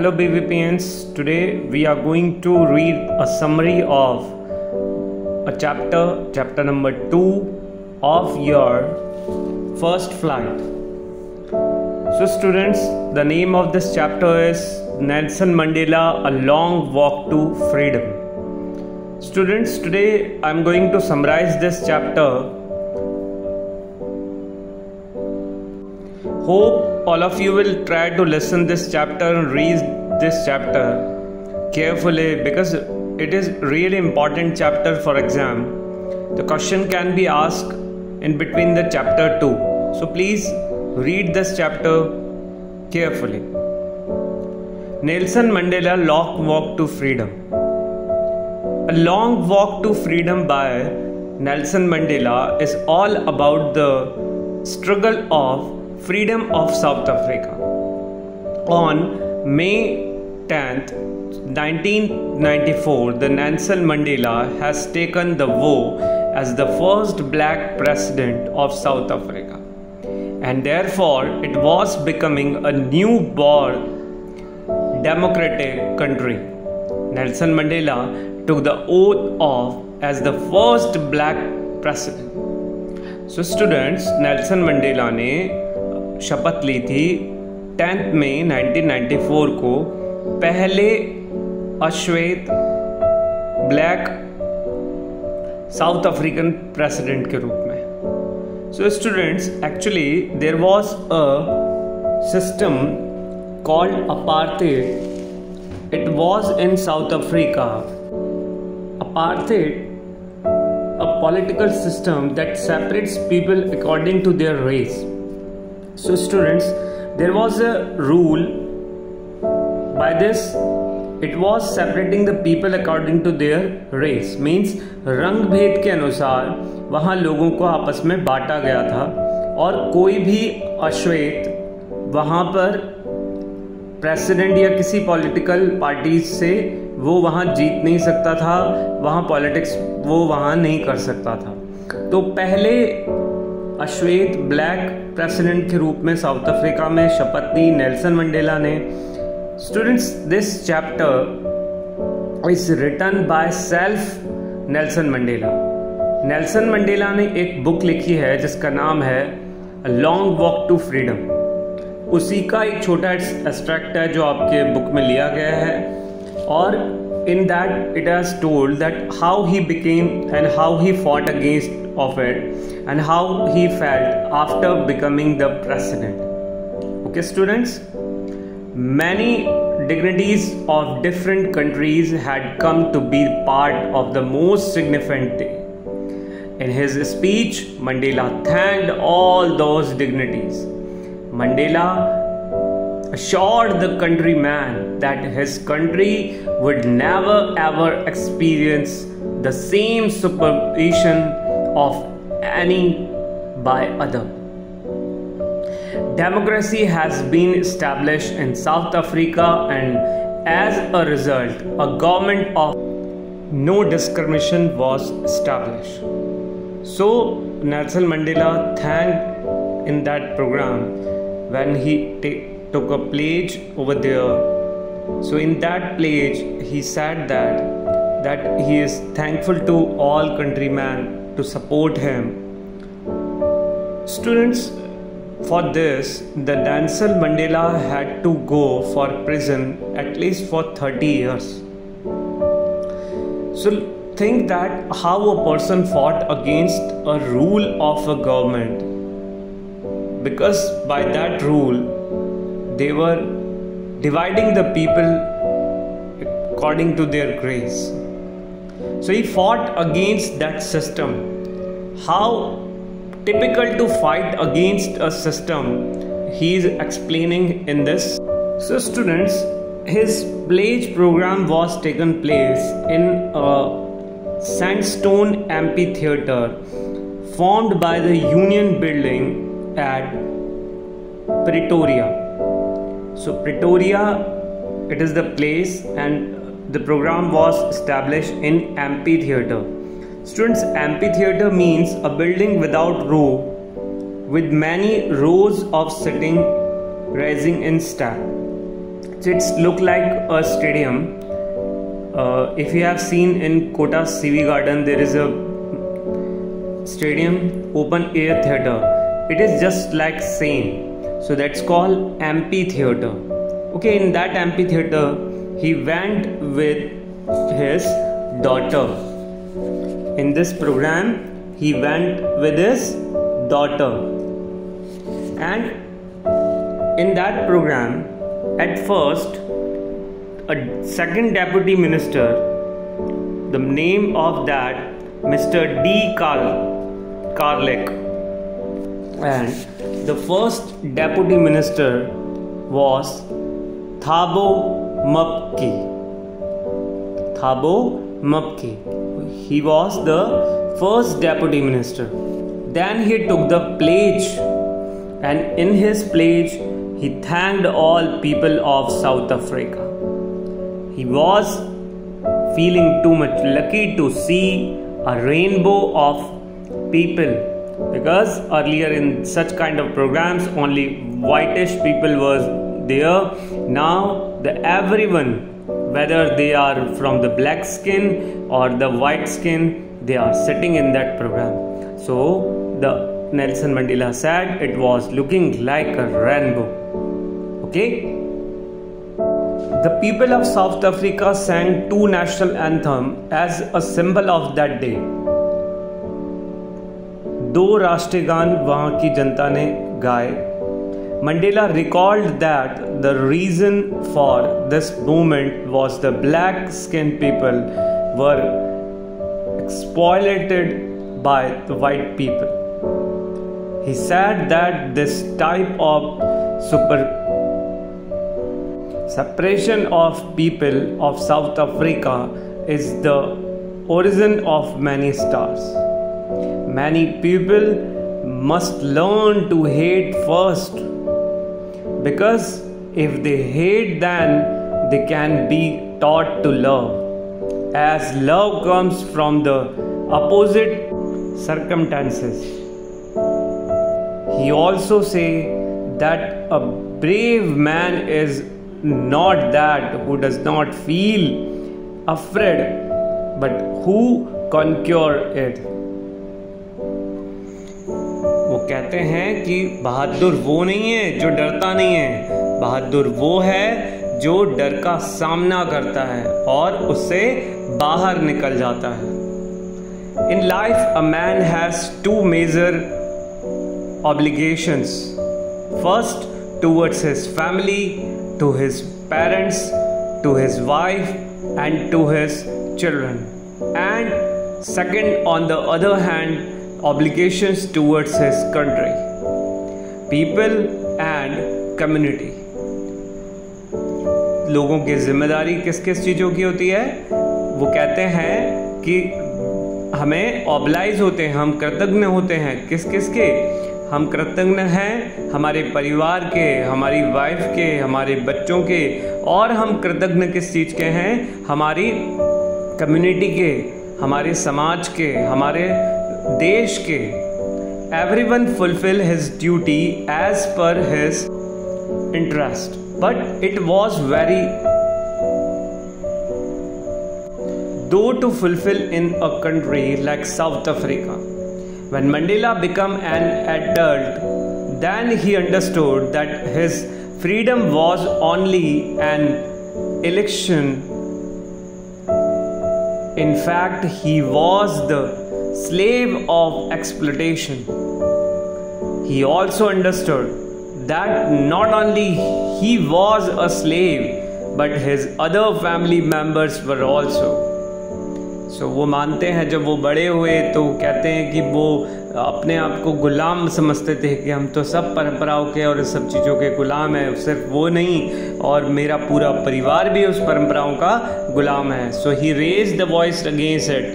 Hello BVPNs, today we are going to read a summary of a chapter number 2 of your first flight. So students, the name of this chapter is Nelson Mandela, A Long Walk to Freedom. Students, today I am going to summarize this chapter. Hope all of you will try to listen this chapter and read this chapter carefully because it is really important chapter for exam. The question can be asked in between the chapter 2. So please read this chapter carefully. Nelson Mandela, Long Walk to Freedom. A Long Walk to Freedom by Nelson Mandela is all about the struggle of freedom of South Africa. On May 10th, 1994, the Nelson Mandela has taken the vow as the first black president of South Africa, and therefore it was becoming a newborn democratic country. Nelson Mandela took the oath of as the first black president. So students, Nelson Mandela ने शपथ ली थी 10 मई 1994 को पहले अश्वेत black South African president के रूप में. So students, actually there was a system called apartheid. It was in South Africa. Apartheid, a political system that separates people according to their race. So students, there was a rule. By this, it was separating the people according to their race. Means रंग भेद के अनुसार वहाँ लोगों को आपस में बांटा गया था और कोई भी अश्वेत वहाँ पर प्रेसिडेंट या किसी पॉलिटिकल पार्टी से वो वहाँ जीत नहीं सकता था, वहाँ पॉलिटिक्स वो वहाँ नहीं कर सकता था. तो पहले अश्वेत ब्लैक प्रेसिडेंट के रूप में साउथ अफ्रीका में शपथ ली नेल्सन मंडेला ने. Students, this chapter is written by self Nelson Mandela. Nelson Mandela ने एक बुक लिखी है जिसका नाम है a long walk to freedom. उसी का एक छोटा एक्सट्रैक्ट है जो आपके बुक में लिया गया है, और in that it has told that how he became and how he fought against of it and how he felt after becoming the president. Okay students, many dignitaries of different countries had come to be part of the most significant day. In his speech, Mandela thanked all those dignitaries. Mandela assured the countryman that his country would never ever experience the same supervision of any by other. Democracy has been established in South Africa, and as a result, a government of no discrimination was established. So Nelson Mandela thanked in that program when he took a pledge over there. So in that pledge he said that he is thankful to all countrymen to support him. Students, for this the Nelson Mandela had to go for prison at least for 30 years. So think that how a person fought against a rule of a government, because by that rule they were dividing the people according to their grace. So he fought against that system. How typical to fight against a system he is explaining in this. So students, his pledge program was taken place in a sandstone amphitheater formed by the Union Building at Pretoria. So Pretoria, it is the place, and the program was established in amphitheater. Students, amphitheater means a building without row with many rows of sitting rising in stack. It's look like a stadium. If you have seen in Kota CV Garden, there is a stadium, open air theater. It is just like same. So that's called amphitheater. Okay, in that amphitheater, he went with his daughter. In this program, he went with his daughter. And in that program, at first, a second deputy minister, the name of that Mr. D. Karlek, and the first deputy minister was Thabo Mbeki. He was the first deputy minister. Then he took the pledge, and in his pledge he thanked all people of South Africa. He was feeling too much lucky to see a rainbow of people, because earlier in such kind of programs only whitish people was there. Now everyone, whether they are from the black skin or the white skin, they are sitting in that program. So the Nelson Mandela said it was looking like a rainbow. Okay. The people of South Africa sang two national anthems as a symbol of that day. दो राष्ट्रीय गान वहाँ की जनता ने गाए. Mandela recalled that the reason for this movement was the black skinned people were exploited by the white people. He said that this type of separation of people of South Africa is the origin of many stars. Many people must learn to hate first, because if they hate, then they can be taught to love, as love comes from the opposite circumstances. He also said that a brave man is not that who does not feel afraid, but who conquer it. वो कहते हैं कि बहादुर वो नहीं है जो डरता नहीं है, बहादुर वो है जो डर का सामना करता है और उससे बाहर निकल जाता है. In life, a man has two major obligations. First, towards his family, to his parents, to his wife, and to his children. And second, on the other hand, obligations towards his country, people and community. लोगों की जिम्मेदारी किस किस चीज़ों की होती है? वो कहते हैं कि हमें ऑब्लाइज होते हैं, हम कृतज्ञ होते हैं. किस किस के? हम कृतज्ञ हैं हमारे परिवार के, हमारी वाइफ के, हमारे बच्चों के. और हम कृतज्ञ किस चीज़ के हैं? हमारी कम्युनिटी के, हमारे समाज के, हमारे देश के. Everyone fulfill his duty as per his interest, but it was very though to fulfill in a country like South Africa. When Mandela became an adult, then he understood that his freedom was only an illusion. In fact, he was the slave of exploitation. He also understood that not only he was a slave, but his other family members were also. So वो मानते हैं जब वो बड़े हुए तो कहते हैं कि वो अपने आप को गुलाम समझते थे कि हम तो सब परंपराओं के और सब चीज़ों के गुलाम हैं. सिर्फ वो नहीं, और मेरा पूरा परिवार भी उस परंपराओं का गुलाम है. So he raised the voice against it.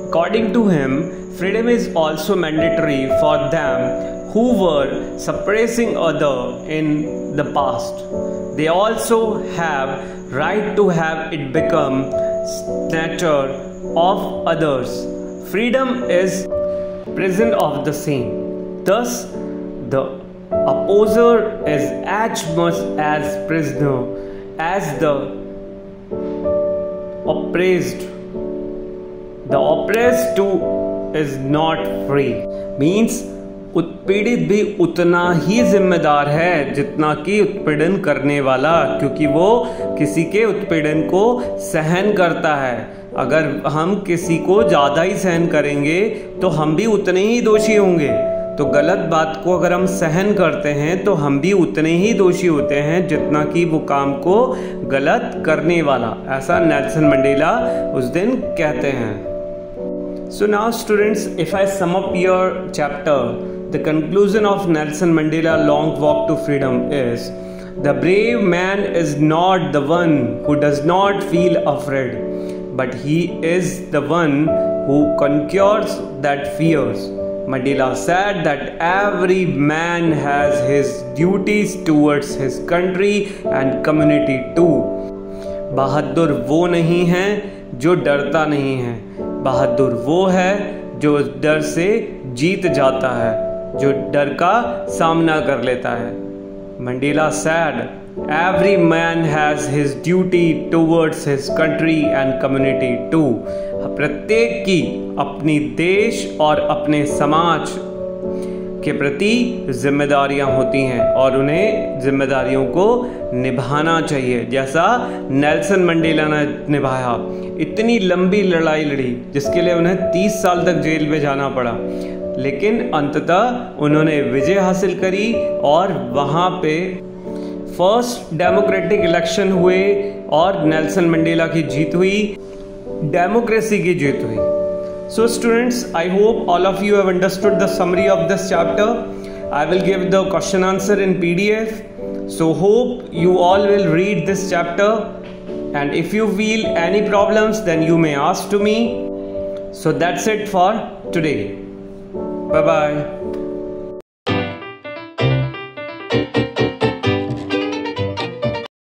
According to him, freedom is also mandatory for them who were suppressing other in the past. They also have right to have it become nature of others. Freedom is present of the same. Thus, the opposer is as much as prisoner as the oppressed. The oppressed too is not free. Means उत्पीड़ित भी उतना ही जिम्मेदार है जितना कि उत्पीड़न करने वाला, क्योंकि वो किसी के उत्पीड़न को सहन करता है। अगर हम किसी को ज़्यादा ही सहन करेंगे तो हम भी उतने ही दोषी होंगे। तो गलत बात को अगर हम सहन करते हैं तो हम भी उतने ही दोषी होते हैं जितना कि वो काम को गलत करने वाला। ऐसा नेल्सन मंडेला उस दिन कहते हैं। So now students, if I sum up your chapter, the conclusion of Nelson Mandela Long Walk to Freedom is: the brave man is not the one who does not feel afraid, but he is the one who conquers that fears. Mandela said that every man has his duties towards his country and community too. बहादुर वो नहीं है जो डरता नहीं है, बहादुर वो है जो डर से जीत जाता है, जो डर का सामना कर लेता है। Mandela said, every man has his duty towards his country and community too. प्रत्येक की अपनी देश और अपने समाज के प्रति जिम्मेदारियां होती हैं और उन्हें जिम्मेदारियों को निभाना चाहिए, जैसा नेल्सन मंडेला ने निभाया। इतनी लंबी लड़ाई लड़ी जिसके लिए उन्हें 30 साल तक जेल में जाना पड़ा, लेकिन अंततः उन्होंने विजय हासिल करी और वहाँ पे फर्स्ट डेमोक्रेटिक इलेक्शन हुए और नेल्सन मंडेला की जीत हुई, डेमोक्रेसी की जीत हुई। So students, I hope all of you have understood the summary of this chapter. I will give the question answer in PDF. So hope you all will read this chapter, and if you feel any problems then you may ask to me. So that's it for today. Bye bye.